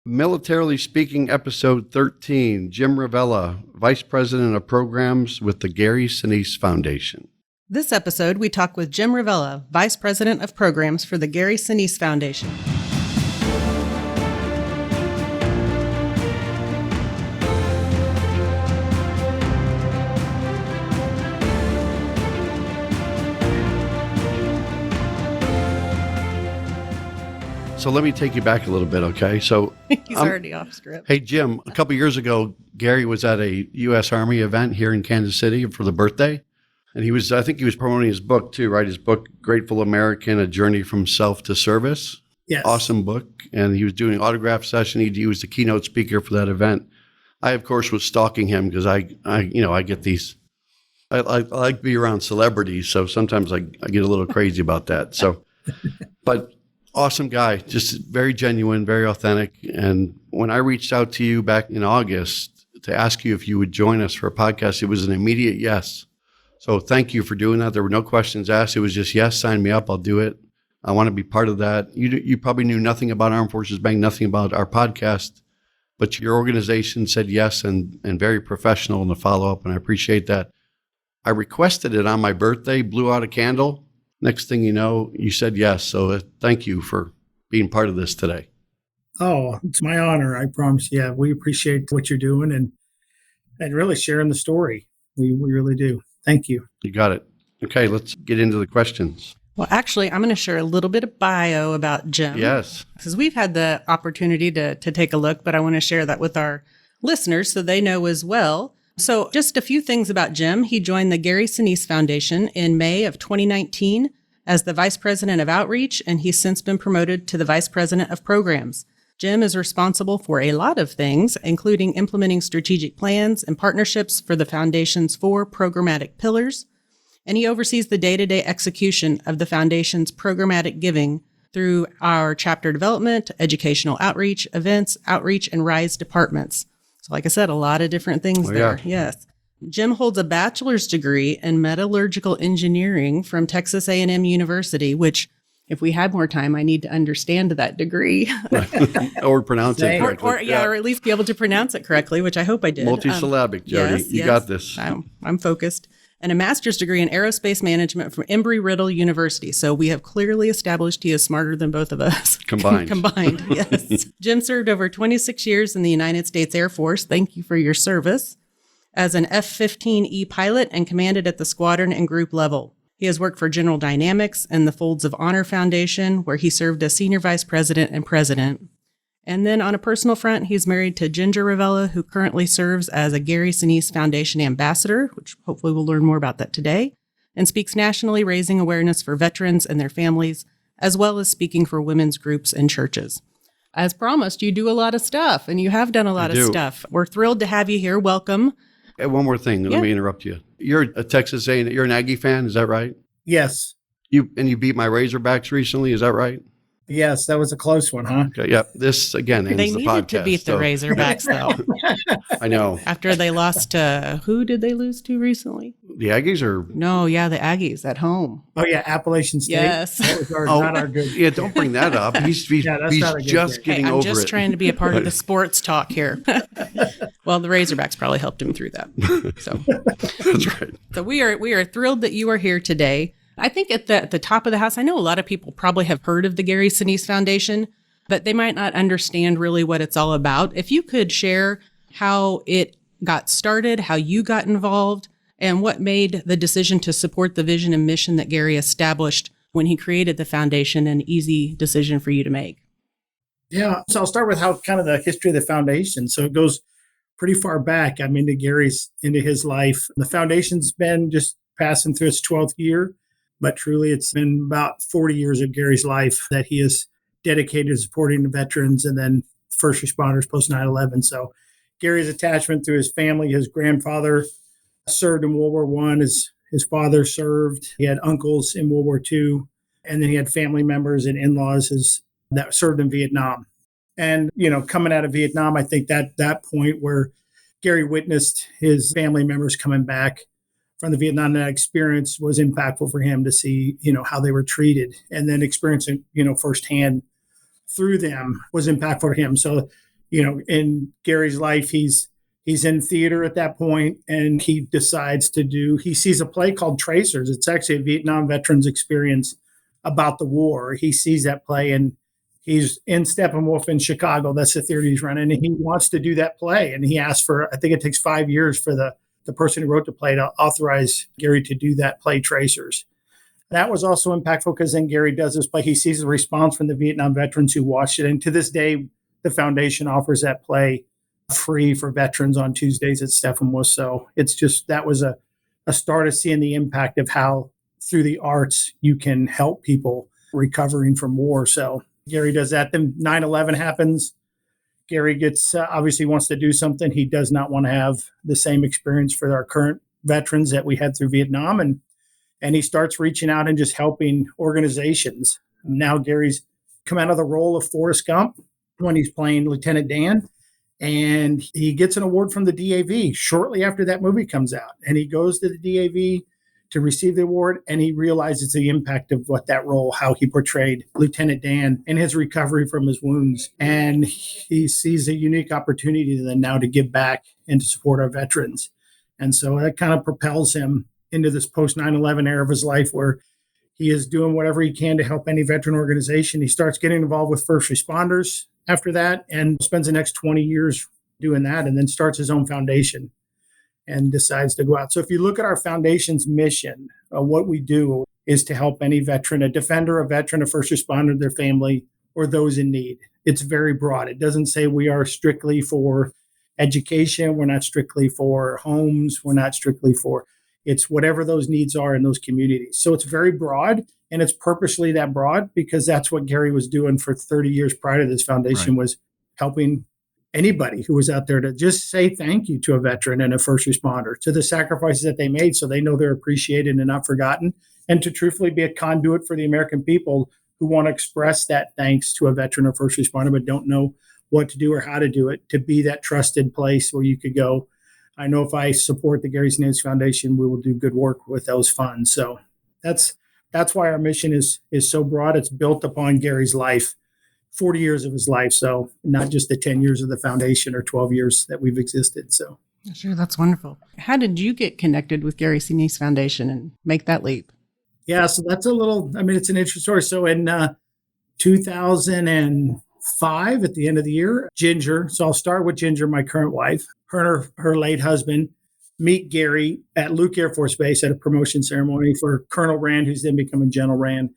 Militarily Speaking, Episode 13, Jim Ravella, Vice President of Programs with the Gary Sinise Foundation. This episode, we talk with Jim Ravella, Vice President of Programs for the Gary Sinise Foundation. So let me take you back a little bit, okay? So He's already off script. Hey, Jim, a couple years ago, Gary was at a U.S. Army event here in Kansas City for the birthday. And I think he was promoting his book too, right? His book, Grateful American, A Journey from Self to Service. Yes. Awesome book. And he was doing an autograph session. He was the keynote speaker for that event. I, of course, was stalking him because I get these, I like to be around celebrities. So sometimes I get a little crazy about that. So, but awesome guy, just very genuine, very authentic. And when I reached out to you back in August to ask you if you would join us for a podcast, it was an immediate yes. So thank you for doing that. There were no questions asked. It was just, yes, sign me up. I'll do it. I want to be part of that. You probably knew nothing about Armed Forces Bank, nothing about our podcast, but your organization said yes and very professional in the follow-up, and I appreciate that. I requested it on my birthday, blew out a candle. Next thing you know, you said yes. So thank you for being part of this today. Oh, it's my honor. I promise. Yeah, we appreciate what you're doing and really sharing the story. We really do. Thank you. You got it. Okay, let's get into the questions. Well, actually, I'm going to share a little bit of bio about Jim. Yes. Because we've had the opportunity to take a look, but I want to share that with our listeners so they know as well. So just a few things about Jim. He joined the Gary Sinise Foundation in May of 2019 as the Vice President of Outreach, and he's since been promoted to the Vice President of Programs. Jim is responsible for a lot of things, including implementing strategic plans and partnerships for the Foundation's 4 programmatic pillars, and he oversees the day-to-day execution of the Foundation's programmatic giving through our chapter development, educational outreach, events, outreach, and RISE departments. So like I said, a lot of different things there. Yeah. Yes. Jim holds a bachelor's degree in metallurgical engineering from Texas A&M University, which if we had more time, I need to understand that degree. Or pronounce it correctly. Or at least be able to pronounce it correctly, which I hope I did. Multisyllabic, Jodi. Yes, you got this. I'm focused. And a master's degree in aerospace management from Embry-Riddle University. So we have clearly established he is smarter than both of us. Combined. Combined, yes. Jim served over 26 years in the United States Air Force. Thank you for your service. As an F-15E pilot and commanded at the squadron and group level. He has worked for General Dynamics and the Folds of Honor Foundation, where he served as Senior Vice President and President. And then on a personal front, he's married to Ginger Ravella, who currently serves as a Gary Sinise Foundation ambassador, which hopefully we'll learn more about that today, and speaks nationally, raising awareness for veterans and their families, as well as speaking for women's groups and churches. As promised, you do a lot of stuff, and you have done a lot of stuff. We're thrilled to have you here. Welcome. Hey, one more thing. Let me interrupt you. You're a Texas A&M. You're an Aggie fan. Is that right? Yes. You beat my Razorbacks recently. Is that right? Yes, that was a close one, huh? Okay. Yep. This again ends They the needed podcast. to beat the Razorbacks, though. I know. After they lost to, who did they lose to recently? The Aggies are. No, yeah, the Aggies at home. Oh, yeah, Appalachian State. Yes. That was not our good. Yeah, don't bring that up. He's just getting over it. I'm just trying to be a part of the sports talk here. Well, the Razorbacks probably helped him through that. So that's right. So we are thrilled that you are here today. I think at the top of the house, I know a lot of people probably have heard of the Gary Sinise Foundation, but they might not understand really what it's all about. If you could share how it got started, how you got involved, and what made the decision to support the vision and mission that Gary established when he created the foundation an easy decision for you to make. Yeah, so I'll start with how kind of the history of the foundation. So it goes pretty far back. I'm into his life. The foundation's been just passing through its 12th year. But truly, it's been about 40 years of Gary's life that he is dedicated to supporting the veterans and then first responders post 9/11. So Gary's attachment to his family, his grandfather served in World War I. His father served. He had uncles in World War II. And then he had family members and in-laws that served in Vietnam. And, coming out of Vietnam, I think that point where Gary witnessed his family members coming back from the Vietnam experience was impactful for him to see, how they were treated, and then experiencing, firsthand through them was impactful for him. So in Gary's life, he's in theater at that point, and he decides he sees a play called Tracers. It's actually a Vietnam veterans experience about the war. He sees that play, and he's in Steppenwolf in Chicago. That's the theater he's running, and he wants to do that play. And he asks for, I think it takes 5 years for the person who wrote the play to authorize Gary to do that play, Tracers. That was also impactful because then Gary does this play. He sees the response from the Vietnam veterans who watched it. And to this day, the foundation offers that play free for veterans on Tuesdays at Steppenwolf. So it's just, that was a start of seeing the impact of how through the arts you can help people recovering from war. So Gary does that. Then 9/11 happens. Gary gets obviously wants to do something. He does not want to have the same experience for our current veterans that we had through Vietnam. And he starts reaching out and just helping organizations. Now Gary's come out of the role of Forrest Gump when he's playing Lieutenant Dan. And he gets an award from the DAV shortly after that movie comes out. And he goes to the DAV to receive the award, and he realizes the impact of what that role, how he portrayed Lieutenant Dan and his recovery from his wounds. And he sees a unique opportunity then now to give back and to support our veterans. And so that kind of propels him into this post 9/11 era of his life where he is doing whatever he can to help any veteran organization. He starts getting involved with first responders after that and spends the next 20 years doing that, and then starts his own foundation and decides to go out. So if you look at our foundation's mission, what we do is to help any veteran, a defender, a veteran, a first responder, their family, or those in need. It's very broad. It doesn't say we are strictly for education. We're not strictly for homes. We're not strictly for, it's whatever those needs are in those communities. So it's very broad, and it's purposely that broad because that's what Gary was doing for 30 years prior to this foundation, right, was helping anybody who was out there to just say thank you to a veteran and a first responder, to the sacrifices that they made so they know they're appreciated and not forgotten, and to truthfully be a conduit for the American people who want to express that thanks to a veteran or first responder but don't know what to do or how to do it, to be that trusted place where you could go, I know if I support the Gary Sinise Foundation, we will do good work with those funds. So that's why our mission is so broad. It's built upon Gary's life, 40 years of his life. So not just the 10 years of the foundation or 12 years that we've existed. So sure, that's wonderful. How did you get connected with Gary Sinise Foundation and make that leap? Yeah, so that's it's an interesting story. So in 2005, at the end of the year, Ginger, so I'll start with Ginger, my current wife, her and her late husband meet Gary at Luke Air Force Base at a promotion ceremony for Colonel Rand, who's then becoming General Rand.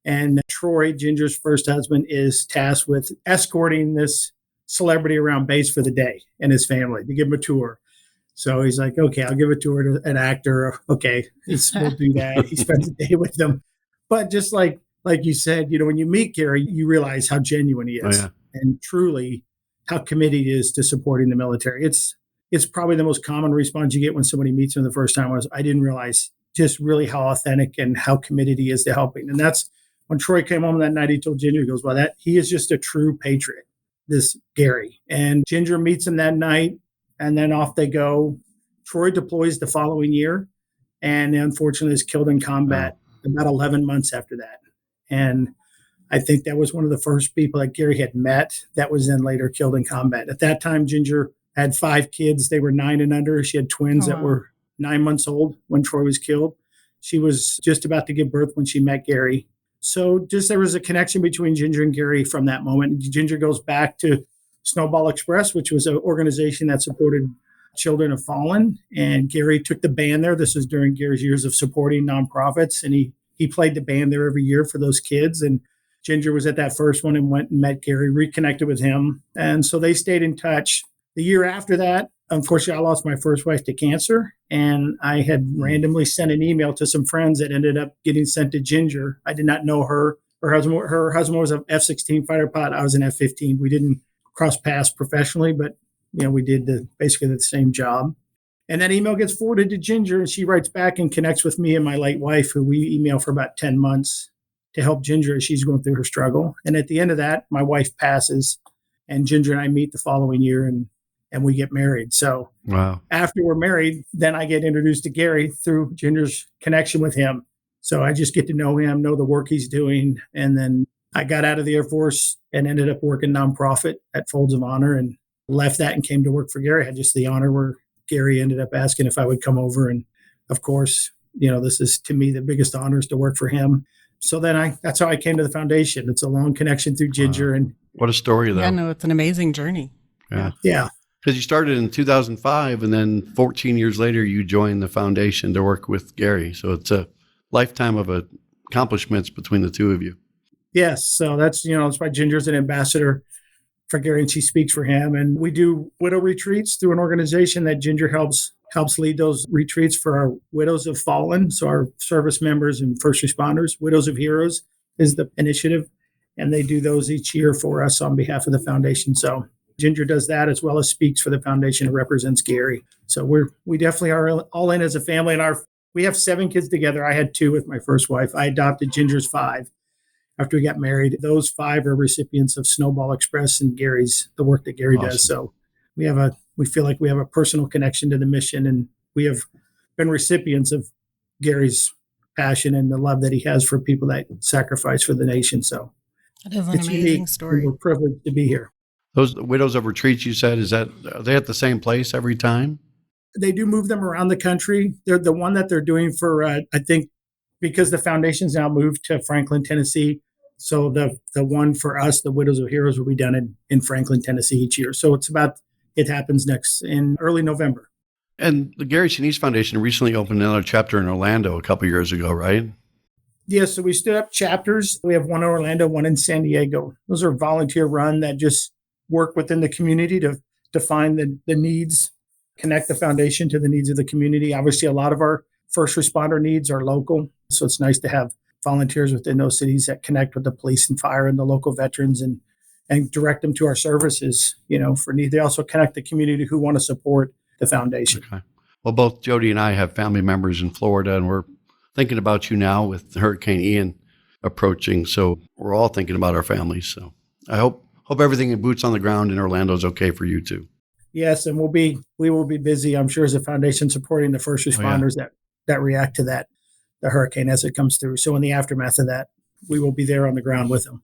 And Troy, Ginger's first husband, is tasked with escorting this celebrity around base for the day and his family to give him a tour. So he's like, okay, I'll give a tour to an actor. Okay, we'll do that. He spends the day with them. But just like you said, when you meet Gary, you realize how genuine he is, and truly how committed he is to supporting the military. It's probably the most common response you get when somebody meets him the first time was, I didn't realize just really how authentic and how committed he is to helping. And that's when Troy came home that night, he told Ginger, he goes, well, he is just a true patriot, this Gary. And Ginger meets him that night, and then off they go. Troy deploys the following year, and unfortunately is killed in combat about 11 months after that. And I think that was one of the first people that Gary had met that was then later killed in combat. At that time, Ginger had 5 kids. They were 9 and under. She had twins that were 9 months old when Troy was killed. She was just about to give birth when she met Gary. So just there was a connection between Ginger and Gary from that moment. Ginger goes back to Snowball Express, which was an organization that supported children of fallen. And Gary took the band there. This was during Gary's years of supporting nonprofits. And he played the band there every year for those kids. And Ginger was at that first one and went and met Gary, reconnected with him. And so they stayed in touch. The year after that, unfortunately, I lost my first wife to cancer. And I had randomly sent an email to some friends that ended up getting sent to Ginger. I did not know her. Her husband was an F-16 fighter pilot. I was an F-15. We didn't cross paths professionally, but we did basically the same job. And that email gets forwarded to Ginger, and she writes back and connects with me and my late wife, who we email for about 10 months to help Ginger as she's going through her struggle. And at the end of that, my wife passes, and Ginger and I meet the following year, and we get married. So after we're married, then I get introduced to Gary through Ginger's connection with him. So I just get to know him, know the work he's doing. And then I got out of the Air Force and ended up working nonprofit at Folds of Honor. And left that and came to work for Gary. I had just the honor where Gary ended up asking if I would come over. And of course, this is to me the biggest honor is to work for him. So then that's how I came to the foundation. It's a long connection through Ginger. And what a story, though. Yeah, no, it's an amazing journey. Yeah. Yeah. Because you started in 2005, and then 14 years later, you joined the foundation to work with Gary. So it's a lifetime of accomplishments between the two of you. Yes. So that's why Ginger's an ambassador for Gary, and she speaks for him. And we do widow retreats through an organization that Ginger helps lead those retreats for our widows of fallen. So our service members and first responders. Widows of Heroes is the initiative, and they do those each year for us on behalf of the foundation. So Ginger does that as well as speaks for the foundation and represents Gary. So we definitely are all in as a family. And we have 7 kids together. I had 2 with my first wife. I adopted Ginger's 5 after we got married. Those 5 are recipients of Snowball Express and the work that Gary does. So we feel like we have a personal connection to the mission, and we have been recipients of Gary's passion and the love that he has for people that sacrifice for the nation. So that is an it's amazing unique. story. We're privileged to be here. Those widows of retreats, you said, are they at the same place every time? They do move them around the country. They're the one that they're doing for, I think, because the foundation's now moved to Franklin, Tennessee. So the one for us, the Widows of Heroes, will be done in Franklin, Tennessee each year. So it happens next in early November. And the Gary Sinise Foundation recently opened another chapter in Orlando a couple of years ago, right? Yes. So we stood up chapters. We have one in Orlando, one in San Diego. Those are volunteer run that just work within the community to define the needs, connect the foundation to the needs of the community. Obviously, a lot of our first responder needs are local. So it's nice to have volunteers within those cities that connect with the police and fire and the local veterans and direct them to our services, for need. They also connect the community who want to support the foundation. Okay. Well, both Jodi and I have family members in Florida, and we're thinking about you now with Hurricane Ian approaching. So we're all thinking about our families. So I hope everything in boots on the ground in Orlando is okay for you too. Yes, and we will be busy, I'm sure, as a foundation supporting the first responders that react to the hurricane as it comes through. So in the aftermath of that, we will be there on the ground with them.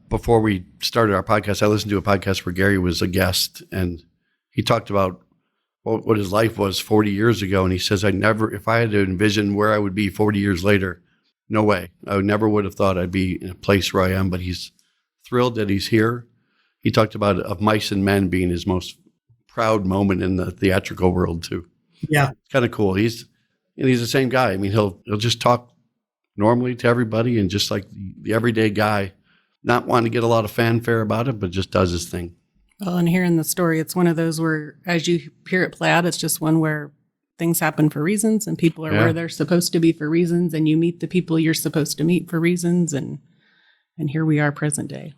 Before we started our podcast, I listened to a podcast where Gary was a guest, and he talked about what his life was 40 years ago. And he says, if I had to envision where I would be 40 years later, no way. I never would have thought I'd be in a place where I am, but he's thrilled that he's here. He talked about Of Mice and Men being his most proud moment in the theatrical world too. Yeah. It's kind of cool. He's the same guy. I mean, he'll just talk normally to everybody, and just like the everyday guy, not wanting to get a lot of fanfare about it, but just does his thing. Well, and hearing the story, it's one of those where, as you hear it play out, it's just one where things happen for reasons, and people are where they're supposed to be for reasons, and you meet the people you're supposed to meet for reasons, and here we are, present day.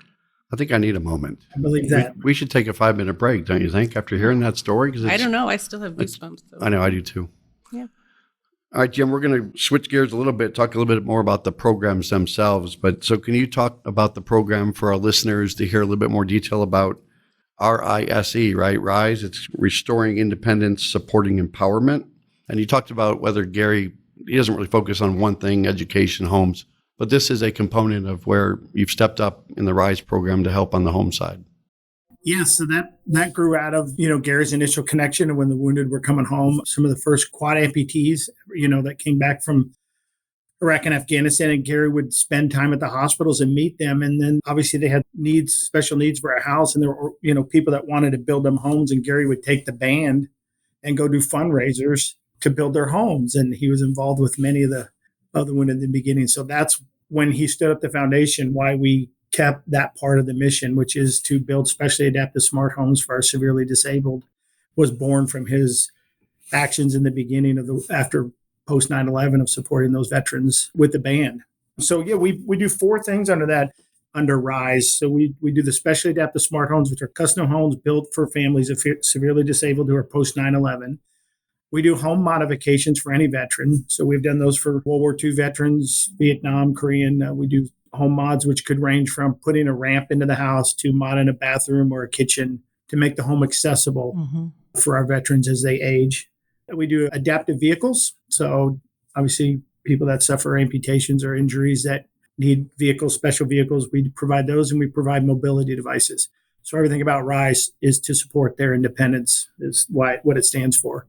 I think I need a moment. I believe that. We should take a 5-minute break, don't you think, after hearing that story? I don't know. I still have goosebumps. So. I know, I do too. Yeah. All right, Jim, we're going to switch gears a little bit, talk a little bit more about the programs themselves. But so can you talk about the program for our listeners to hear a little bit more detail about RISE, right? RISE, it's Restoring Independence, Supporting Empowerment. And you talked about whether Gary, he doesn't really focus on one thing, education, homes, but this is a component of where you've stepped up in the RISE program to help on the home side. Yeah, so that grew out of, Gary's initial connection when the wounded were coming home. Some of the first quad amputees, that came back from Iraq and Afghanistan, and Gary would spend time at the hospitals and meet them. And then obviously they had special needs for a house, and there were, people that wanted to build them homes, and Gary would take the band and go do fundraisers to build their homes. And he was involved with many of the wounded in the beginning. So that's when he stood up the foundation, why we kept that part of the mission, which is to build specially adapted smart homes for our severely disabled, was born from his actions in the beginning of after post 9/11 of supporting those veterans with the band. So yeah, we do 4 things under RISE. So we do the specially adapted smart homes, which are custom homes built for families of severely disabled who are post 9/11. We do home modifications for any veteran. So we've done those for World War II veterans, Vietnam, Korean. We do home mods, which could range from putting a ramp into the house to modding a bathroom or a kitchen to make the home accessible for our veterans as they age. We do adaptive vehicles. So obviously people that suffer amputations or injuries that need vehicles, special vehicles, we provide those, and we provide mobility devices. So everything about RISE is to support their independence, is what it stands for.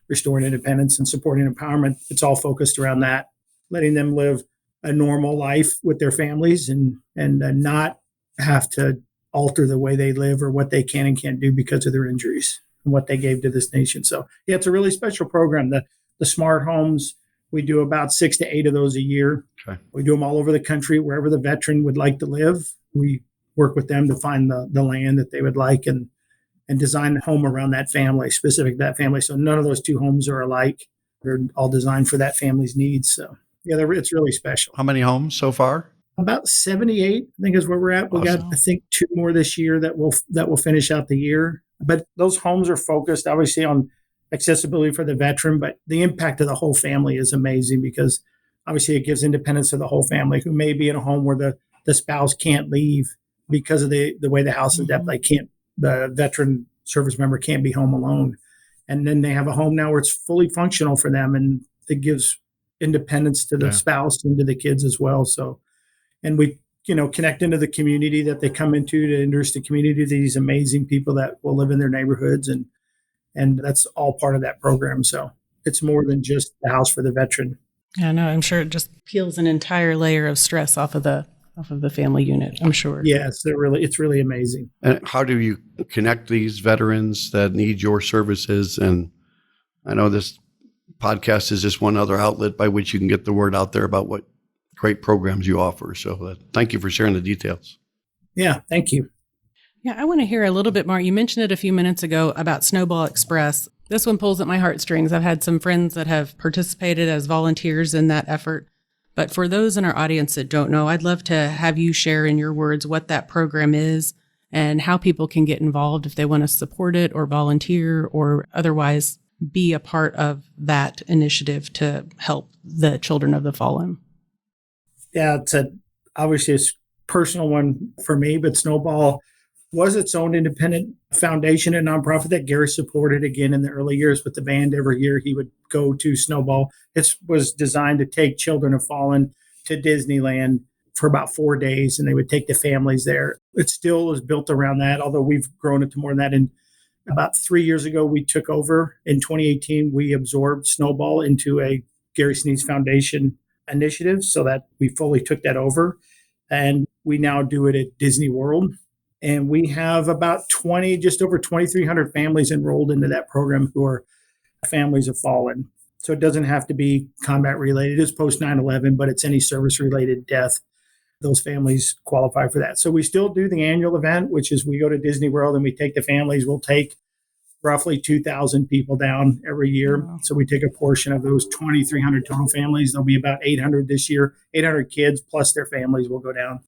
Restoring independence and supporting empowerment. It's all focused around that, letting them live a normal life with their families and not have to alter the way they live or what they can and can't do because of their injuries and what they gave to this nation. So yeah, it's a really special program. The smart homes, we do about 6 to 8 of those a year. Okay. We do them all over the country, wherever the veteran would like to live. We work with them to find the land that they would like and design the home around that family, specific to that family. So none of those 2 homes are alike. They're all designed for that family's needs. So yeah, it's really special. How many homes so far? About 78, I think, is where we're at. We Awesome. got, I think, 2 more this year that will finish out the year. But those homes are focused, obviously, on accessibility for the veteran, but the impact of the whole family is amazing because obviously it gives independence to the whole family who may be in a home where the spouse can't leave because of the way the house is depth. The veteran service member can't be home alone. And then they have a home now where it's fully functional for them, and it gives independence to the spouse and to the kids as well. So, and we, connect into the community that they come into to introduce the community to these amazing people that will live in their neighborhoods. And that's all part of that program. So it's more than just the house for the veteran. Yeah, no, I'm sure it just peels an entire layer of stress off of the family unit, I'm sure. Yes, it's really amazing. And how do you connect these veterans that need your services? And I know this podcast is just one other outlet by which you can get the word out there about what great programs you offer. So thank you for sharing the details. Yeah, thank you. Yeah, I want to hear a little bit more. You mentioned it a few minutes ago about Snowball Express. This one pulls at my heartstrings. I've had some friends that have participated as volunteers in that effort. But for those in our audience that don't know, I'd love to have you share in your words what that program is and how people can get involved if they want to support it or volunteer or otherwise be a part of that initiative to help the children of the fallen. Yeah, obviously it's a personal one for me, but Snowball was its own independent foundation and nonprofit that Gary supported again in the early years with the band. Every year he would go to Snowball. It was designed to take children of fallen to Disneyland for about 4 days, and they would take the families there. It still is built around that, although we've grown it to more than that. And about 3 years ago, we took over. In 2018, we absorbed Snowball into a Gary Sinise Foundation initiative so that we fully took that over. And we now do it at Disney World. And we have about just over 2,300 families enrolled into that program who are families of fallen. So it doesn't have to be combat related. It is post 9/11, but it's any service related death. Those families qualify for that. So we still do the annual event, which is we go to Disney World and we take the families. We'll take roughly 2,000 people down every year. Wow. So we take a portion of those 2,300 total families. There'll be about 800 this year. 800 kids plus their families will go down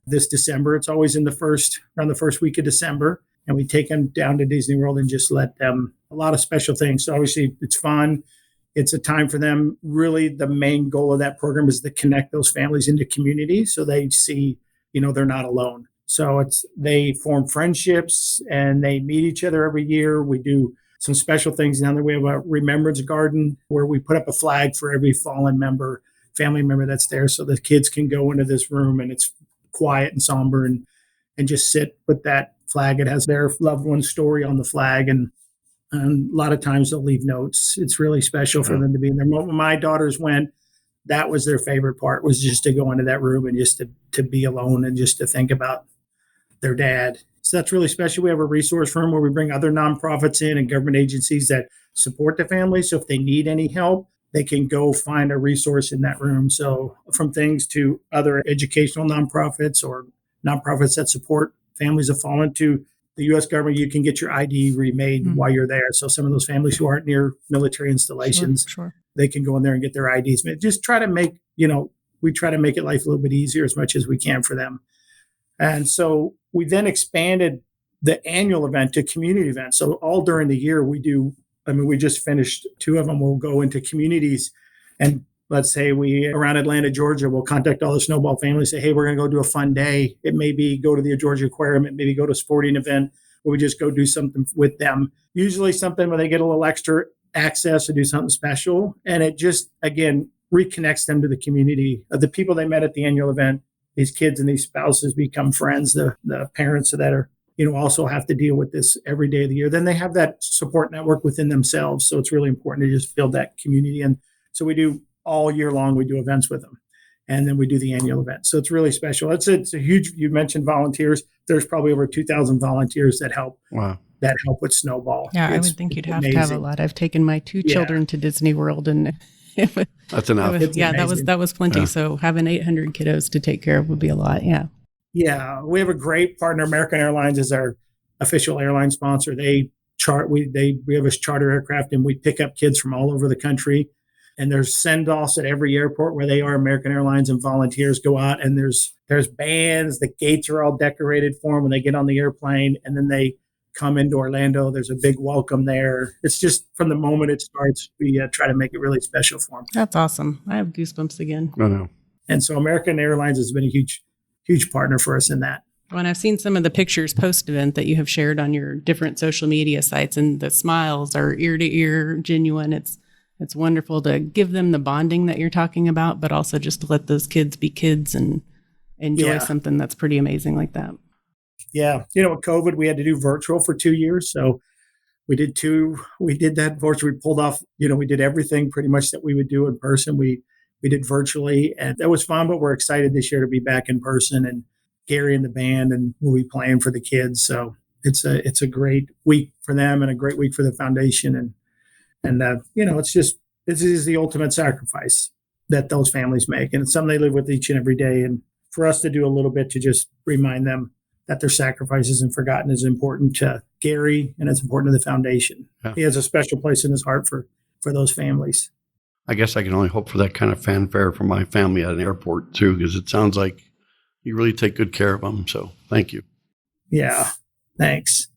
this December. It's always around the first week of December. And we take them down to Disney World and just let them a lot of special things. So obviously it's fun. It's a time for them. Really, the main goal of that program is to connect those families into community so they see, they're not alone. So they form friendships and they meet each other every year. We do some special things down there. We have a remembrance garden where we put up a flag for every fallen family member that's there. So the kids can go into this room and it's quiet and somber and just sit with that flag. It has their loved one's story on the flag. And a lot of times they'll leave notes. It's really special for them to be in there. When my daughters went, that was their favorite part, was just to go into that room and just to be alone and just to think about their dad. So that's really special. We have a resource room where we bring other nonprofits in and government agencies that support the family. So if they need any help, they can go find a resource in that room. So from things to other educational nonprofits or nonprofits that support families of fallen to the U.S. government, you can get your ID remade while you're there. So some of those families who aren't near military installations, sure. They can go in there and get their IDs made. Just try to make, we try to make it life a little bit easier as much as we can for them. And so we then expanded the annual event to community events. So all during the year we just finished 2 of them. We'll go into communities and let's say around Atlanta, Georgia, we'll contact all the Snowball families, say, hey, we're going to go do a fun day. It may be go to the Georgia Aquarium. It may be go to a sporting event where we just go do something with them. Usually something where they get a little extra access to do something special. And it just, again, reconnects them to the community of the people they met at the annual event. These kids and these spouses become friends. The parents that are also have to deal with this every day of the year. Then they have that support network within themselves. So it's really important to just build that community. And so we do all year long, we do events with them. And then we do the annual event. So it's really special. It's a huge, you mentioned volunteers. There's probably over 2,000 volunteers that help. Wow. That help with Snowball. Yeah, I would think you'd have to have a lot. I've taken my two children to Disney World, and that's enough. That was plenty. Yeah. So having 800 kiddos to take care of would be a lot. Yeah. Yeah, we have a great partner. American Airlines is our official airline sponsor. We have a charter aircraft, and we pick up kids from all over the country. And there's send-offs at every airport where they are. American Airlines and volunteers go out, and there's bands. The gates are all decorated for them when they get on the airplane, and then they come into Orlando. There's a big welcome there. It's just from the moment it starts, we try to make it really special for them. That's awesome. I have goosebumps again. I know. And so American Airlines has been a huge partner for us in that. Well, and I've seen some of the pictures post-event that you have shared on your different social media sites, and the smiles are ear to ear, genuine. It's wonderful to give them the bonding that you're talking about, but also just to let those kids be kids and enjoy something that's pretty amazing like that. Yeah. With COVID, we had to do virtual for 2 years. So we did that virtually. We pulled off, we did everything pretty much that we would do in person. We did virtually, and that was fun, but we're excited this year to be back in person, and Gary and the band, and we'll be playing for the kids. So it's a great week for them and a great week for the foundation. And this is the ultimate sacrifice that those families make. And it's something they live with each and every day. And for us to do a little bit to just remind them that their sacrifice isn't forgotten is important to Gary, and it's important to the foundation. Yeah. He has a special place in his heart for those families. I guess I can only hope for that kind of fanfare from my family at an airport too, because it sounds like you really take good care of them. So thank you. Yeah, thanks.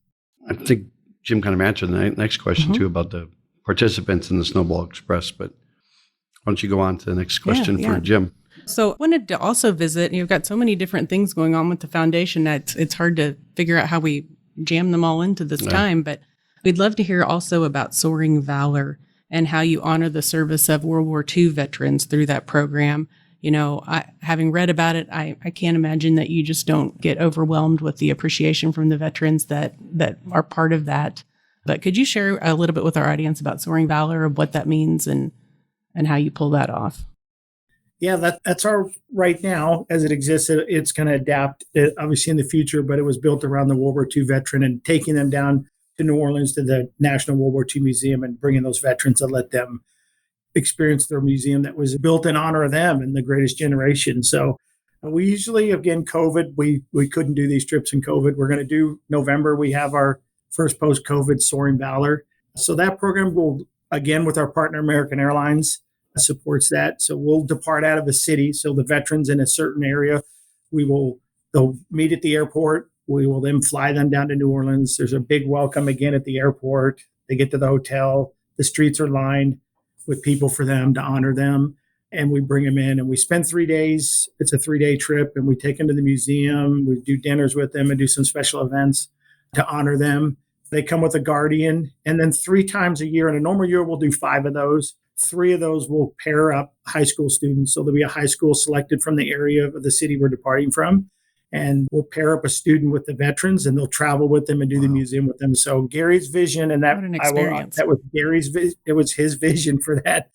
I think Jim kind of answered the next question too about the participants in the Snowball Express, but why don't you go on to the next question for Jim? So I wanted to also visit, you've got so many different things going on with the foundation that it's hard to figure out how we jam them all into this time, but we'd love to hear also about Soaring Valor and how you honor the service of World War II veterans through that program. Having read about it, I can't imagine that you just don't get overwhelmed with the appreciation from the veterans that are part of that. But could you share a little bit with our audience about Soaring Valor, of what that means and how you pull that off? Yeah, that's our right now as it exists. It's going to adapt, obviously, in the future, but it was built around the World War II veteran and taking them down to New Orleans to the National World War II Museum and bringing those veterans to let them experience their museum that was built in honor of them and the greatest generation. So we usually, again, COVID, we couldn't do these trips in COVID. We're going to do November. We have our first post-COVID Soaring Valor. So that program will, again, with our partner American Airlines, supports that. So we'll depart out of the city. So the veterans in a certain area, they'll meet at the airport. We will then fly them down to New Orleans. There's a big welcome again at the airport. They get to the hotel. The streets are lined with people for them to honor them. And we bring them in and we spend 3 days. It's a 3-day trip, and we take them to the museum. We do dinners with them and do some special events to honor them. They come with a guardian. And then 3 times a year, in a normal year, we'll do 5 of those. 3 of those will pair up high school students. So there'll be a high school selected from the area of the city we're departing from. And we'll pair up a student with the veterans, and they'll travel with them and do the museum with them. So Gary's vision, and that, what an experience. That was Gary's vision. It was his vision for that,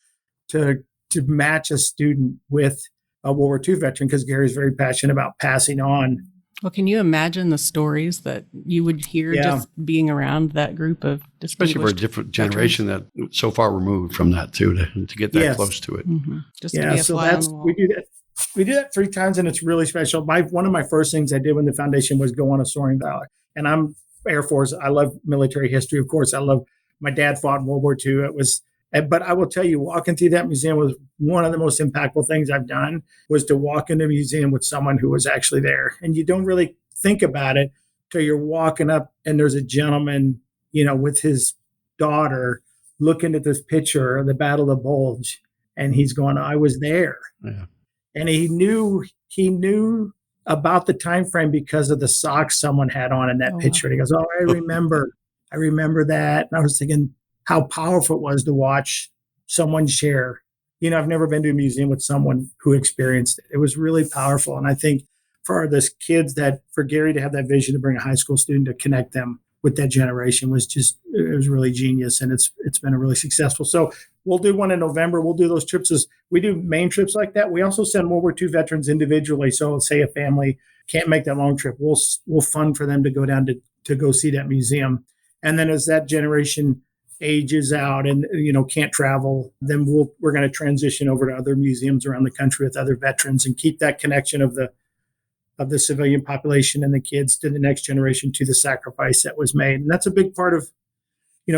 to match a student with a World War II veteran, because Gary's very passionate about passing on. Well, can you imagine the stories that you would hear just being around that group of distinguished, especially for a different generation veterans that so far removed from that too, to get that close to it. Mm-hmm. Just to be a fly on the wall. We do that 3 times, and it's really special. One of my first things I did when the foundation was go on a Soaring Valor. And I'm Air Force. I love military history, of course. I love, my dad fought in World War II. But I will tell you, walking through that museum was one of the most impactful things I've done, was to walk into a museum with someone who was actually there. And you don't really think about it till you're walking up and there's a gentleman, with his daughter looking at this picture of the Battle of the Bulge. And he's going, I was there. Yeah. And he knew about the time frame because of the socks someone had on in that picture. And he goes, I remember that. And I was thinking how powerful it was to watch someone share. I've never been to a museum with someone who experienced it. It was really powerful. And I think for this kids that for Gary to have that vision to bring a high school student to connect them with that generation was just, it was really genius. And it's been a really successful. So we'll do one in November. We'll do those trips as we do main trips like that. We also send World War II veterans individually. So say a family can't make that long trip, we'll fund for them to go down to go see that museum. And then as that generation ages out and can't travel, then we're going to transition over to other museums around the country with other veterans and keep that connection of the civilian population and the kids to the next generation, to the sacrifice that was made. And that's a big part of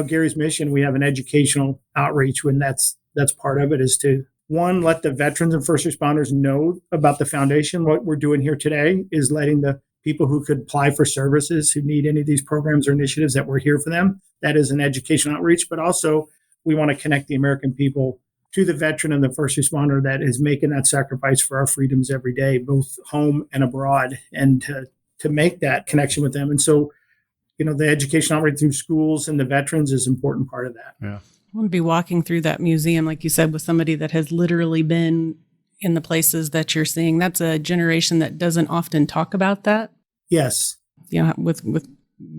Gary's mission. We have an educational outreach, when that's part of it, is to, one, let the veterans and first responders know about the foundation. What we're doing here today is letting the people who could apply for services, who need any of these programs or initiatives, that we're here for them. That is an educational outreach, but also we want to connect the American people to the veteran and the first responder that is making that sacrifice for our freedoms every day, both home and abroad, and to make that connection with them. And so, the education outreach through schools and the veterans is an important part of that. Yeah. I want to be walking through that museum, like you said, with somebody that has literally been in the places that you're seeing. That's a generation that doesn't often talk about that. Yes. With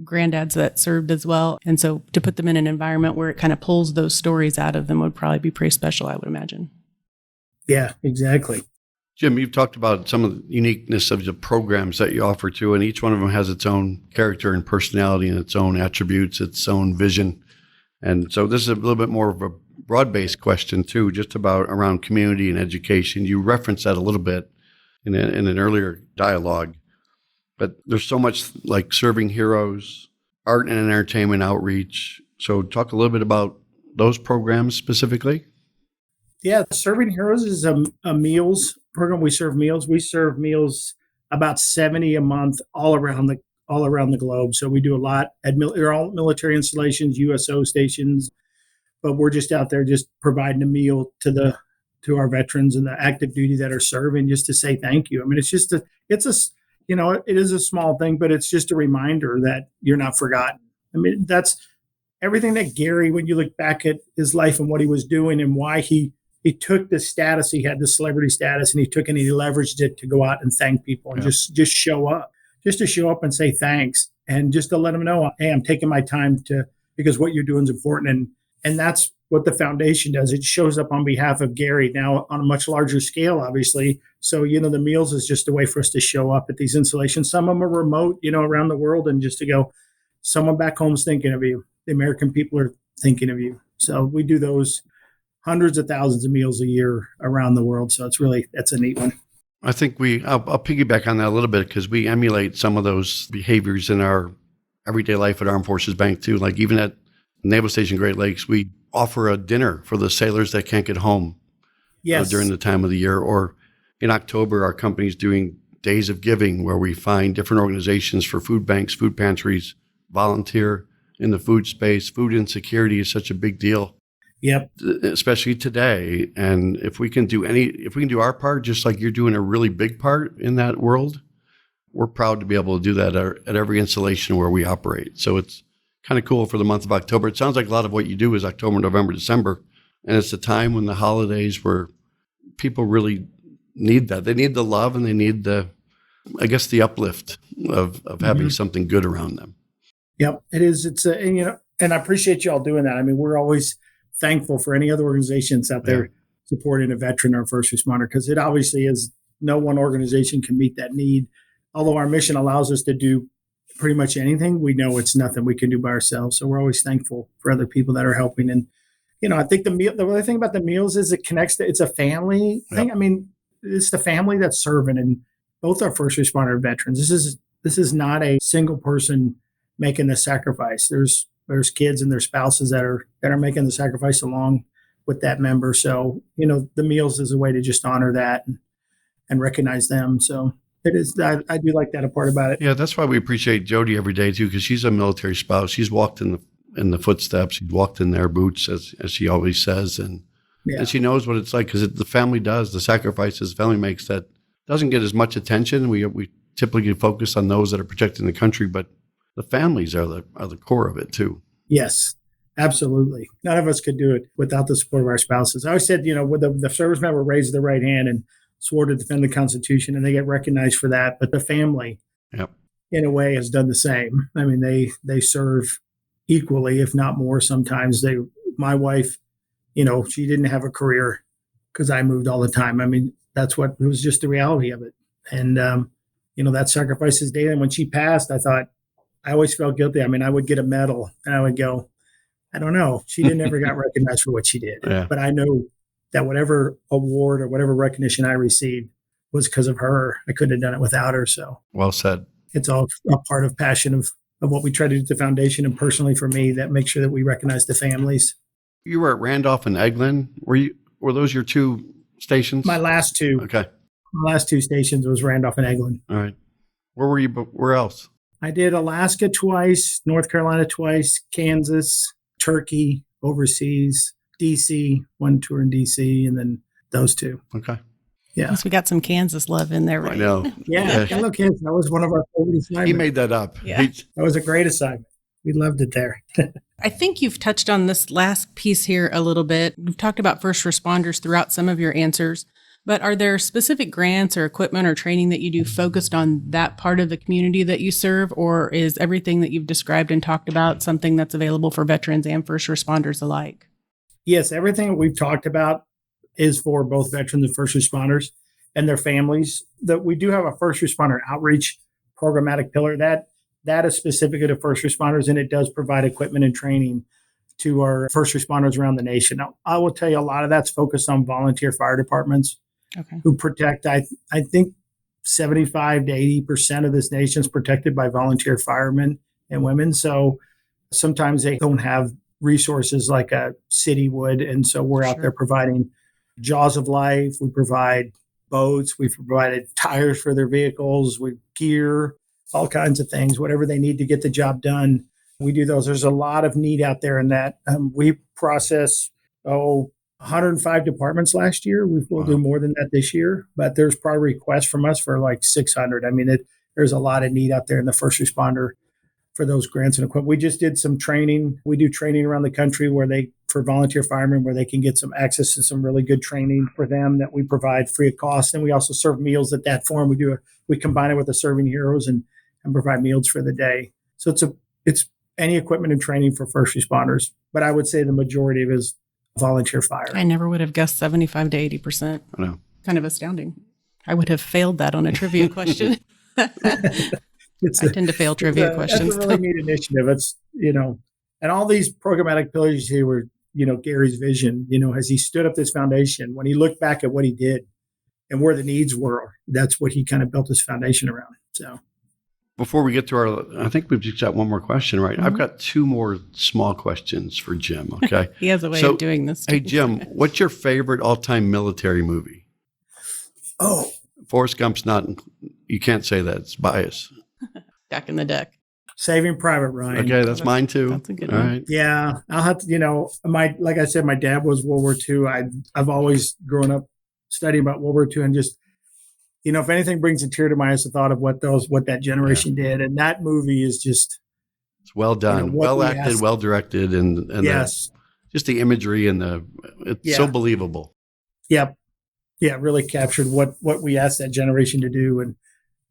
granddads that served as well. And so to put them in an environment where it kind of pulls those stories out of them would probably be pretty special, I would imagine. Yeah, exactly. Jim, you've talked about some of the uniqueness of the programs that you offer too, and each one of them has its own character and personality and its own attributes, its own vision. And so this is a little bit more of a broad-based question too, just about around community and education. You referenced that a little bit in an earlier dialogue, but there's so much like serving heroes, art and entertainment outreach. So talk a little bit about those programs specifically. Yeah, Serving Heroes is a meals program. We serve meals. We serve meals about 70 a month all around the globe. So we do a lot at all military installations, USO stations, but we're just out there just providing a meal to our veterans and the active duty that are serving, just to say thank you. I mean, it is a small thing, but it's just a reminder that you're not forgotten. I mean, that's everything that Gary, when you look back at his life and what he was doing and why he took the status, he had the celebrity status, and he took and he leveraged it to go out and thank people and just show up, just to show up and say thanks, and just to let them know, hey, I'm taking my time because what you're doing is important. And that's what the foundation does. It shows up on behalf of Gary, now on a much larger scale, obviously. So, the meals is just a way for us to show up at these installations. Some of them are remote, around the world, and just to go, someone back home is thinking of you. The American people are thinking of you. So we do those hundreds of thousands of meals a year around the world. So that's a neat one. I think I'll piggyback on that a little bit, because we emulate some of those behaviors in our everyday life at Armed Forces Bank too. Like even at Naval Station Great Lakes, we offer a dinner for the sailors that can't get home during the time of the year. Or in October, our company's doing Days of Giving, where we find different organizations for food banks, food pantries, volunteer in the food space. Food insecurity is such a big deal. Yep. Especially today. And if we can do our part, just like you're doing a really big part in that world, we're proud to be able to do that at every installation where we operate. So it's kind of cool for the month of October. It sounds like a lot of what you do is October, November, December. And it's the time when the holidays where people really need that. They need the love, and they need the uplift of having something good around them. Yep, it is. And I appreciate you all doing that. I mean, we're always thankful for any other organizations out there supporting a veteran or first responder, because it obviously is, no one organization can meet that need. Although our mission allows us to do pretty much anything, we know it's nothing we can do by ourselves. So we're always thankful for other people that are helping. And, I think the other thing about the meals is it connects it's a family thing. I mean, it's the family that's serving, and both our first responder veterans. This is not a single person making the sacrifice. There's kids and their spouses that are making the sacrifice along with that member. So, the meals is a way to just honor that and recognize them. So it is, I do like that a part about it. Yeah, that's why we appreciate Jodi every day too, because she's a military spouse. She's walked in the footsteps. She's walked in their boots, as she always says. And she knows what it's like, because the family does, the sacrifices the family makes that doesn't get as much attention. We typically focus on those that are protecting the country, but the families are the core of it too. Yes, absolutely. None of us could do it without the support of our spouses. I always said, when the service member raises their right hand and swore to defend the Constitution, and they get recognized for that. But the family, Yep. in a way, has done the same. I mean, they serve equally, if not more. Sometimes my wife, she didn't have a career because I moved all the time. I mean, it was just the reality of it. And, that sacrifice is daily. And when she passed, I always felt guilty. I mean, I would get a medal and I would go, I don't know. She never got recognized for what she did. Yeah. But I know that whatever award or whatever recognition I received was because of her. I couldn't have done it without her. So Well said. it's all a part of passion of what we try to do at the foundation, and personally for me, that makes sure that we recognize the families. You were at Randolph and Eglin. Were those your two stations? My last two stations was Randolph and Eglin. All right. Where were you? Where else? I did Alaska twice, North Carolina twice, Kansas, Turkey, overseas, DC, one tour in DC, and then those two. Okay. Yeah. Plus we got some Kansas love in there, right? I know. Yeah. Hello, Kansas. That was one of our favorite assignments. He made that up. Yeah. That was a great assignment. We loved it there. I think you've touched on this last piece here a little bit. You've talked about first responders throughout some of your answers, but are there specific grants or equipment or training that you do focused on that part of the community that you serve, or is everything that you've described and talked about something that's available for veterans and first responders alike? Yes, everything that we've talked about is for both veterans and first responders and their families. That we do have a first responder outreach programmatic pillar that is specific to first responders, and it does provide equipment and training to our first responders around the nation. Now, I will tell you a lot of that's focused on volunteer fire departments who protect, I think 75 to 80% of this nation is protected by volunteer firemen and women. So sometimes they don't have resources like a city would. And so we're out there providing jaws of life. We provide boats. We've provided tires for their vehicles. We gear, all kinds of things, whatever they need to get the job done. We do those. There's a lot of need out there in that. We process, 105 departments last year. We'll do more than that this year, but there's probably requests from us for like 600. I mean, there's a lot of need out there in the first responder for those grants and equipment. We just did some training. We do training around the country for volunteer firemen, where they can get some access to some really good training for them that we provide free of cost. And we also serve meals at that forum. We combine it with the Serving Heroes and provide meals for the day. So it's any equipment and training for first responders. But I would say the majority of it is volunteer fire. I never would have guessed 75 to 80%. I know. Kind of astounding. I would have failed that on a trivia question. I tend to fail trivia questions. That's a really neat initiative. It's, and all these programmatic pillars you see were, Gary's vision, as he stood up this foundation, when he looked back at what he did and where the needs were, that's what he kind of built his foundation around. So before we get to I think we've just got one more question, right? Mm-hmm. I've got two more small questions for Jim. Okay. He has a way of doing this too. Hey, Jim, what's your favorite all-time military movie? Oh, Forrest Gump's not, you can't say that. It's bias. Back in the deck. Saving Private Ryan. Okay, that's mine too. That's a good All one. right. Yeah, I'll have to, like I said, my dad was World War II. I've always grown up studying about World War II, and just, if anything brings a tear to my eyes, the thought of what that generation did. And that movie is just, it's well done, well acted, well directed, and yes, just the imagery and it's so believable. Yep. Yeah, it really captured what we asked that generation to do, and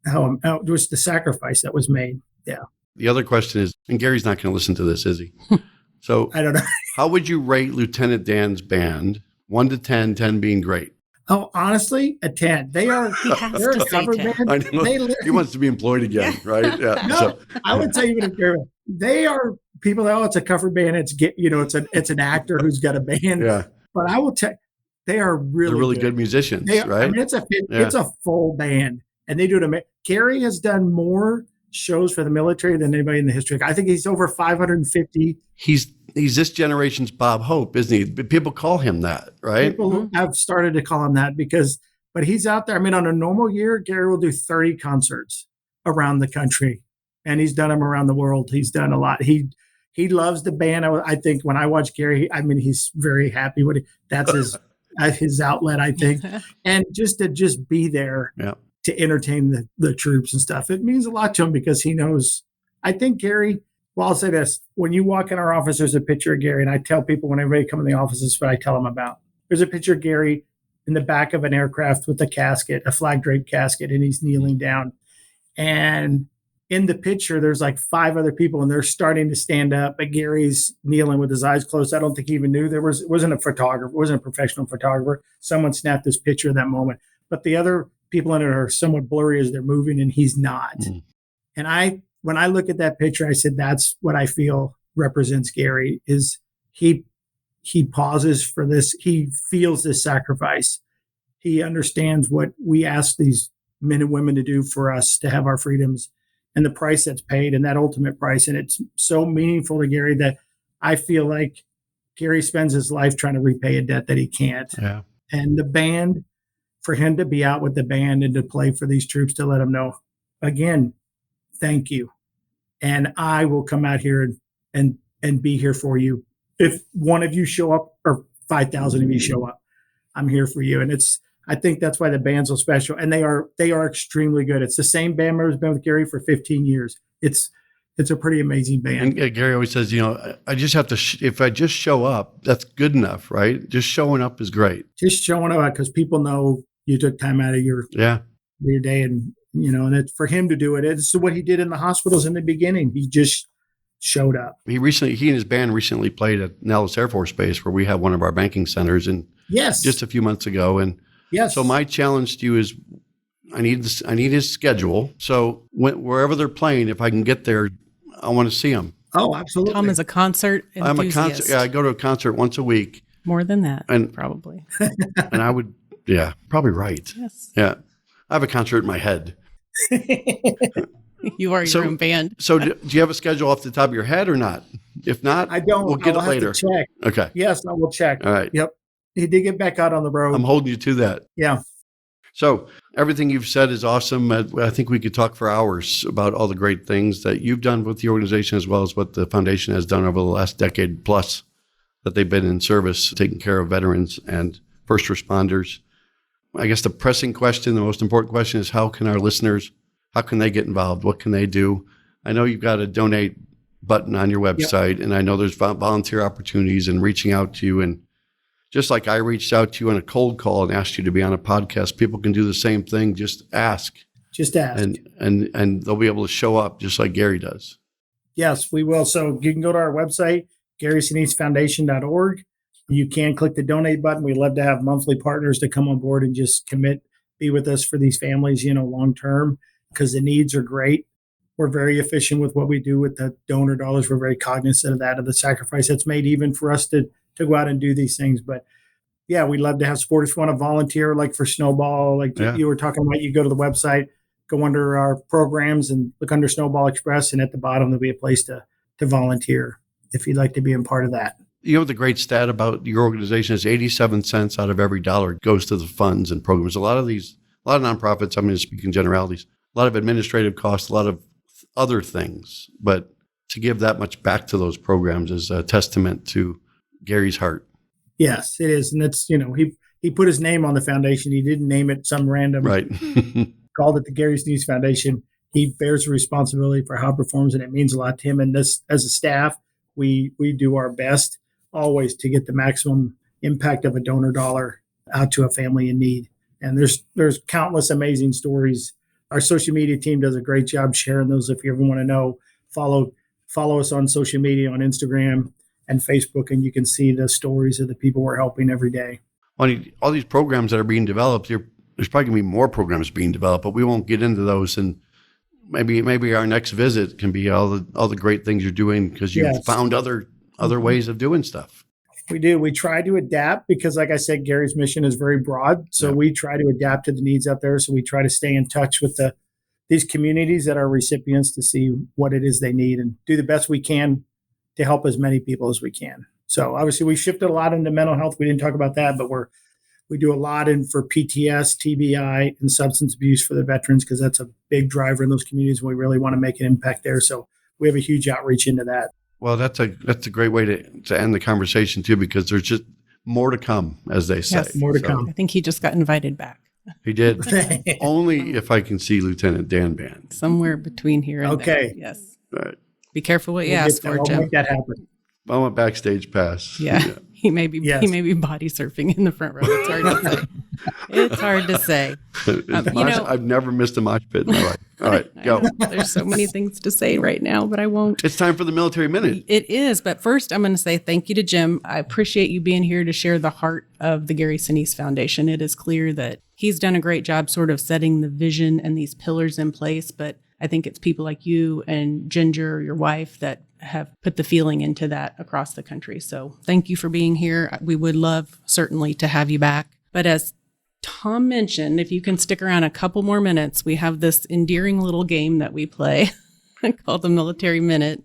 how it was the sacrifice that was made. Yeah. The other question is, and Gary's not going to listen to this, is he? So I don't know. How would you rate Lieutenant Dan's band? 1 to 10, 10 being great. Oh, honestly, a 10. They're a cover band. I know. He wants to be employed again, right? Yeah. No, I would say even if they are people that, it's a cover band. It's an actor who's got a band. Yeah. But I will tell they are really good musicians, right? I mean, it's a full band, and they do it. Gary has done more shows for the military than anybody in the history. I think he's over 550. He's this generation's Bob Hope, isn't he? People call him that, right? People have started to call him that but he's out there. I mean, on a normal year, Gary will do 30 concerts around the country, and he's done them around the world. He's done a lot. He loves the band. I think when I watch Gary, he's very happy with it. That's his outlet, I think. And just to be there to entertain the troops and stuff, it means a lot to him, because he knows. I think Gary, well, I'll say this. When you walk in our office, there's a picture of Gary, and I tell people when everybody comes in the office, this is what I tell them about. There's a picture of Gary in the back of an aircraft with a casket, a flag draped casket, and he's kneeling down. And in the picture, there's like 5 other people, and they're starting to stand up, but Gary's kneeling with his eyes closed. I don't think he even knew it wasn't a photographer, it wasn't a professional photographer. Someone snapped this picture at that moment. But the other people in it are somewhat blurry as they're moving, and he's not. And when I look at that picture, I said, that's what I feel represents Gary, is he pauses for this. He feels this sacrifice. He understands what we ask these men and women to do for us to have our freedoms and the price that's paid and that ultimate price. And it's so meaningful to Gary that I feel like Gary spends his life trying to repay a debt that he can't. Yeah. And the band, for him to be out with the band and to play for these troops, to let them know, again, thank you. And I will come out here and be here for you. If one of you show up or 5,000 of you show up, I'm here for you. And I think that's why the band's so special. And they are extremely good. It's the same band member who's been with Gary for 15 years. It's a pretty amazing band. And Gary always says, I just have to, if I just show up, that's good enough, right? Just showing up is great. Just showing up because people know you took time out of your day. And, and it's for him to do it. It's what he did in the hospitals in the beginning. He just showed up. He and his band recently played at Nellis Air Force Base, where we have one of our banking centers, and just a few months ago. And so my challenge to you is, I need his schedule. So wherever they're playing, if I can get there, I want to see them. Oh, absolutely. Tom is a concert enthusiast. I'm a concert. Yeah, I go to a concert once a week. More than that, probably. And I would, probably right. Yes. Yeah. I have a concert in my head. You are your own band. So do you have a schedule off the top of your head or not? If not, I don't. We'll get it later. Have to check. Okay. Yes, I will check. All right. Yep. He did get back out on the road. I'm holding you to that. Yeah. So everything you've said is awesome. I think we could talk for hours about all the great things that you've done with the organization, as well as what the foundation has done over the last decade plus that they've been in service, taking care of veterans and first responders. I guess the pressing question, the most important question, is how can our listeners, how can they get involved? What can they do? I know you've got a donate button on your website, and I know there's volunteer opportunities and reaching out to you. And just like I reached out to you on a cold call and asked you to be on a podcast, people can do the same thing. Just ask. Just ask. And they'll be able to show up just like Gary does. Yes, we will. So you can go to our website, GarySiniseFoundation.org. You can click the donate button. We'd love to have monthly partners to come on board and just be with us for these families, long term, because the needs are great. We're very efficient with what we do with the donor dollars. We're very cognizant of that, of the sacrifice that's made even for us to go out and do these things. But yeah, we'd love to have supporters who want to volunteer, like for Snowball, like you were talking about. You go to the website, go under our programs and look under Snowball Express. And at the bottom, there'll be a place to volunteer if you'd like to be a part of that. The great stat about your organization is 87 cents out of every dollar goes to the funds and programs. A lot of nonprofits, I'm going to speak in generalities, a lot of administrative costs, a lot of other things, but to give that much back to those programs is a testament to Gary's heart. Yes, it is. And it's, he put his name on the foundation. He didn't name it some random, called it the Gary Sinise Foundation. He bears the responsibility for how it performs, and it means a lot to him. And this, as a staff, we do our best always to get the maximum impact of a donor dollar out to a family in need. And there's countless amazing stories. Our social media team does a great job sharing those. If you ever want to know, follow us on social media, on Instagram and Facebook, and you can see the stories of the people we're helping every day. All these programs that are being developed, there's probably going to be more programs being developed, but we won't get into those. And maybe our next visit can be all the great things you're doing, because you've found other ways of doing stuff. We do. We try to adapt because, like I said, Gary's mission is very broad. So we try to adapt to the needs out there. So we try to stay in touch with these communities that are recipients to see what it is they need and do the best we can to help as many people as we can. So obviously we shifted a lot into mental health. We didn't talk about that, but we do a lot for PTS, TBI, and substance abuse for the veterans, because that's a big driver in those communities. And we really want to make an impact there. So we have a huge outreach into that. Well, that's a great way to end the conversation too, because there's just more to come, as they say. Yes, more to come. I think he just got invited back. He did. Only if I can see Lieutenant Dan Band. Somewhere between here and there. Okay. Yes. All right. Be careful what you ask for, Jim. Make that happen. I want backstage pass. Yeah. He may be Yes. he may be body surfing in the front row. It's hard to say. It's hard to say. I've never missed a mosh pit in my life. All right, I go. know there's so many things to say right now, but I won't. It's time for the military minute. It is, but first I'm going to say thank you to Jim. I appreciate you being here to share the heart of the Gary Sinise Foundation. It is clear that he's done a great job sort of setting the vision and these pillars in place, but I think it's people like you and Ginger, your wife, that have put the feeling into that across the country. So thank you for being here. We would love certainly to have you back. But as Tom mentioned, if you can stick around a couple more minutes, we have this endearing little game that we play called the Military Minute.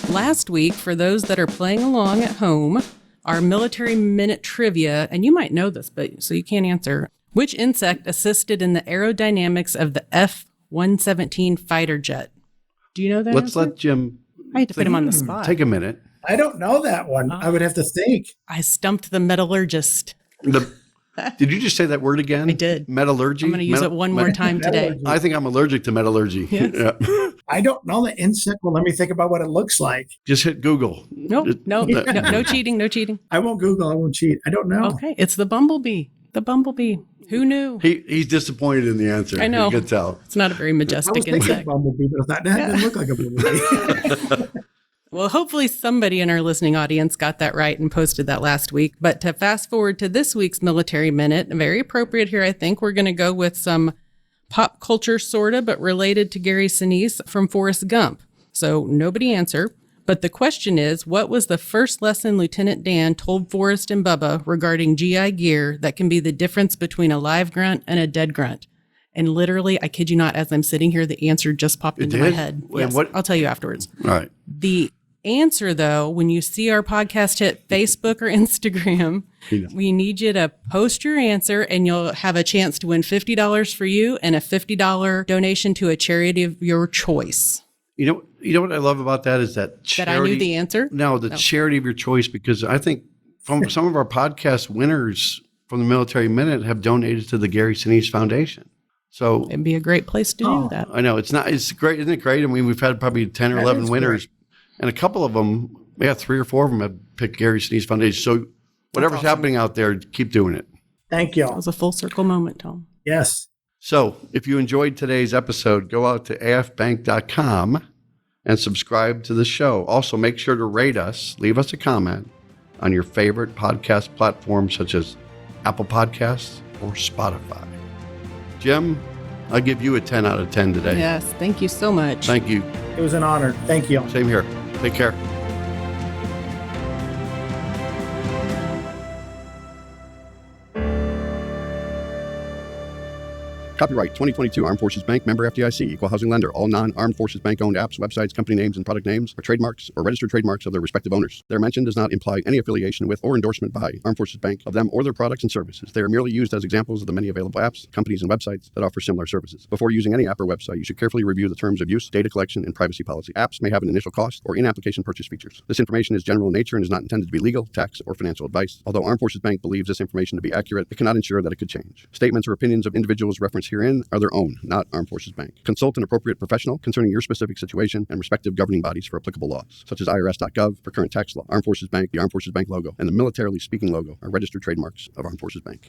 Last week, for those that are playing along at home, our Military Minute trivia, and you might know this, but so you can't answer, which insect assisted in the aerodynamics of the F-117 fighter jet? Do you know that Let's answer? let Jim I had to put him on the spot. take a minute. I don't know that one. I would have to think. I stumped the metallurgist. Did you just say that word again? I did. Metallurgy? I'm going to use it one more time today. Metallurgy. I think I'm allergic to metallurgy. Yes. Yeah. I don't know the insect. Well, let me think about what it looks like. Just hit Google. No cheating, no cheating. I won't Google. I won't cheat. I don't know. Okay, it's the bumblebee. The bumblebee. Who knew? He's disappointed in the answer. I know. You can tell. It's not a very I was majestic thinking insect. bumblebee, but I thought that didn't look like a bumblebee. Well, hopefully somebody in our listening audience got that right and posted that last week. But to fast forward to this week's Military Minute, very appropriate here, I think we're going to go with some pop culture sort of, but related to Gary Sinise from Forrest Gump. So nobody answer. But the question is, what was the first lesson Lieutenant Dan told Forrest and Bubba regarding GI gear that can be the difference between a live grunt and a dead grunt? And literally, I kid you not, as I'm sitting here, the answer just popped into my did? head. Wait, Yes, what? I'll tell you afterwards. All right. The answer, though, when you see our podcast hit Facebook or Instagram, we need you to post your answer and you'll have a chance to win $50 for you and a $50 donation to a charity of your choice. You know what I love about that is that charity. That I knew the answer? No, the charity of your choice, because I think from some of our podcast winners from the Military Minute have donated to the Gary Sinise Foundation. So It'd be a great place to do that. I know it's great. Isn't it great? I mean, we've had probably 10 or That 11 is winners, great. and a couple of them, 3 or 4 of them have picked Gary Sinise Foundation. So whatever's happening out there, keep doing it. Thank you. That was a full circle moment, Tom. Yes. So if you enjoyed today's episode, go out to afbank.com and subscribe to the show. Also, make sure to rate us, leave us a comment on your favorite podcast platforms such as Apple Podcasts or Spotify. Jim, I'll give you a 10 out of 10 today. Yes, thank you so much. Thank you. It was an honor. Thank you. Same here. Take care. Copyright 2022 Armed Forces Bank, member FDIC, equal housing lender. All non-Armed Forces Bank owned apps, websites, company names, and product names are trademarks or registered trademarks of their respective owners. Their mention does not imply any affiliation with or endorsement by Armed Forces Bank of them or their products and services. They are merely used as examples of the many available apps, companies, and websites that offer similar services. Before using any app or website, you should carefully review the terms of use, data collection, and privacy policy. Apps may have an initial cost or in-application purchase features. This information is general in nature and is not intended to be legal, tax, or financial advice. Although Armed Forces Bank believes this information to be accurate, it cannot ensure that it could change. Statements or opinions of individuals referenced herein are their own, not Armed Forces Bank. Consult an appropriate professional concerning your specific situation and respective governing bodies for applicable laws, such as IRS.gov for current tax law. Armed Forces Bank, the Armed Forces Bank logo, and the Militarily Speaking logo are registered trademarks of Armed Forces Bank.